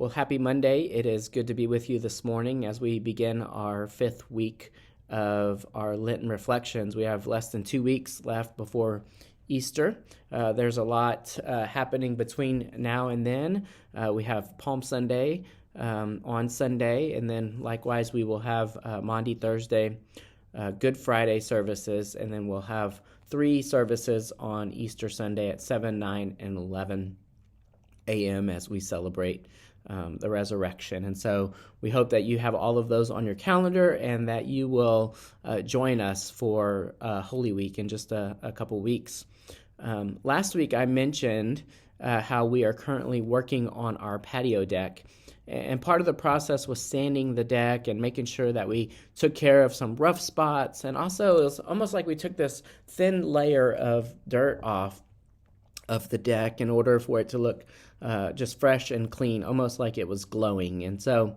Well, happy Monday. It is good to be with you this morning as we begin our 5th week of our Lenten Reflections. We have less than 2 weeks left before Easter. There's a lot happening between now and then. We have Palm Sunday on Sunday, and then likewise we will have Maundy Thursday, Good Friday services, and then we'll have 3 services on Easter Sunday at 7, 9, and 11 a.m. as we celebrate the resurrection. And so we hope that you have all of those on your calendar and that you will join us for Holy Week in just a couple weeks. Last week I mentioned how we are currently working on our patio deck. And part of the process was sanding the deck and making sure that we took care of some rough spots. And also it was almost like we took this thin layer of dirt off of the deck in order for it to look just fresh and clean, almost like it was glowing. And so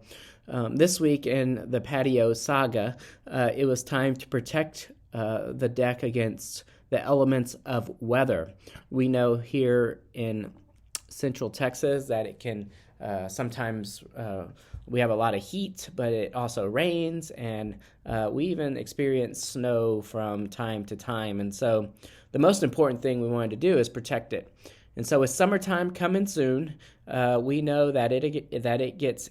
this week in the patio saga, it was time to protect the deck against the elements of weather. We know here in Central Texas that it can sometimes we have a lot of heat, but it also rains, and we even experience snow from time to time. And so the most important thing we wanted to do is protect it. And so with summertime coming soon, we know that it gets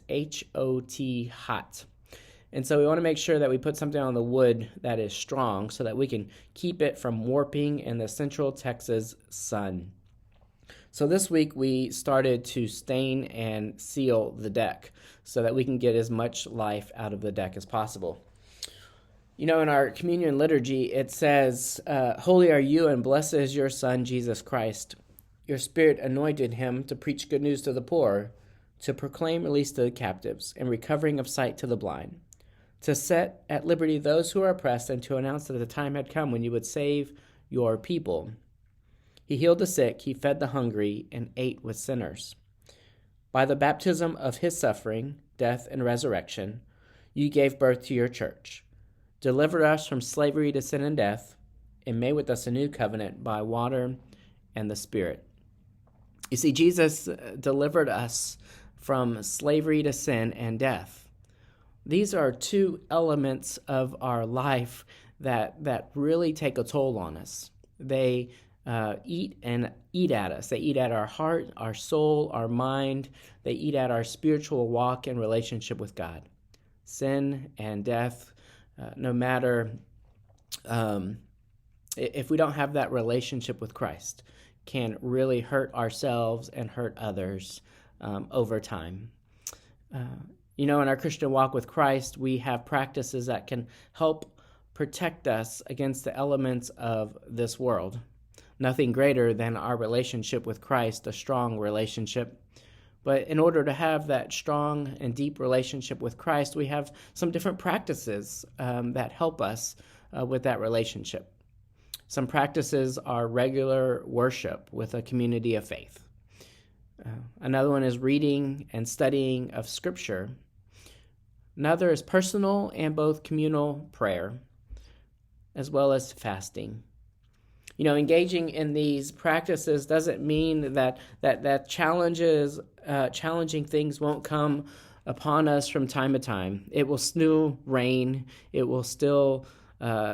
hot. And so we want to make sure that we put something on the wood that is strong so that we can keep it from warping in the Central Texas sun. So this week we started to stain and seal the deck so that we can get as much life out of the deck as possible. You know, in our communion liturgy, it says, "Holy are you and blessed is your Son, Jesus Christ. Your Spirit anointed him to preach good news to the poor, to proclaim release to the captives and recovering of sight to the blind, to set at liberty those who are oppressed, and to announce that the time had come when you would save your people. He healed the sick, he fed the hungry, and ate with sinners. By the baptism of his suffering, death, and resurrection, you gave birth to your church, delivered us from slavery to sin and death, and made with us a new covenant by water and the Spirit." You see, Jesus delivered us from slavery to sin and death. These are 2 elements of our life that really take a toll on us. They eat at us. They eat at our heart, our soul, our mind. They eat at our spiritual walk and relationship with God. Sin and death, no matter if we don't have that relationship with Christ, can really hurt ourselves and hurt others over time. In our Christian walk with Christ, we have practices that can help protect us against the elements of this world. Nothing greater than our relationship with Christ, a strong relationship. But in order to have that strong and deep relationship with Christ, we have some different practices that help us with that relationship. Some practices are regular worship with a community of faith. Another one is reading and studying of Scripture. Another is personal and both communal prayer, as well as fasting. Engaging in these practices doesn't mean that challenging things won't come upon us from time to time. It will still rain. It will still,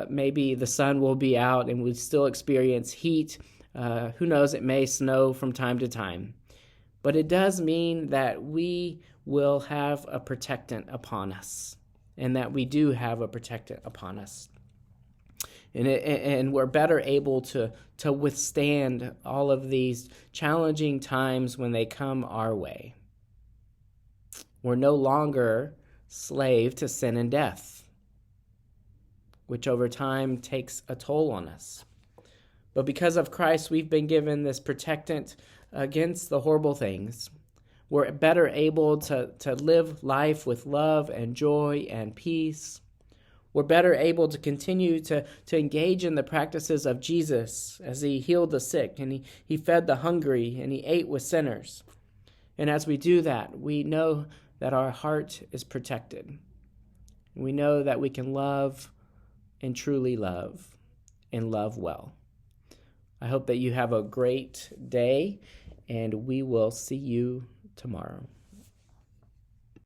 maybe the sun will be out and we still experience heat. Who knows, it may snow from time to time. But it does mean that we will have a protectant upon us, and that we do have a protectant upon us. And we're better able to withstand all of these challenging times when they come our way. We're no longer slave to sin and death, which over time takes a toll on us. But because of Christ, we've been given this protectant against the horrible things. We're better able to live life with love and joy and peace. We're better able to continue to engage in the practices of Jesus as he healed the sick and he fed the hungry and he ate with sinners. And as we do that, we know that our heart is protected. We know that we can love and truly love and love well. I hope that you have a great day, and we will see you tomorrow.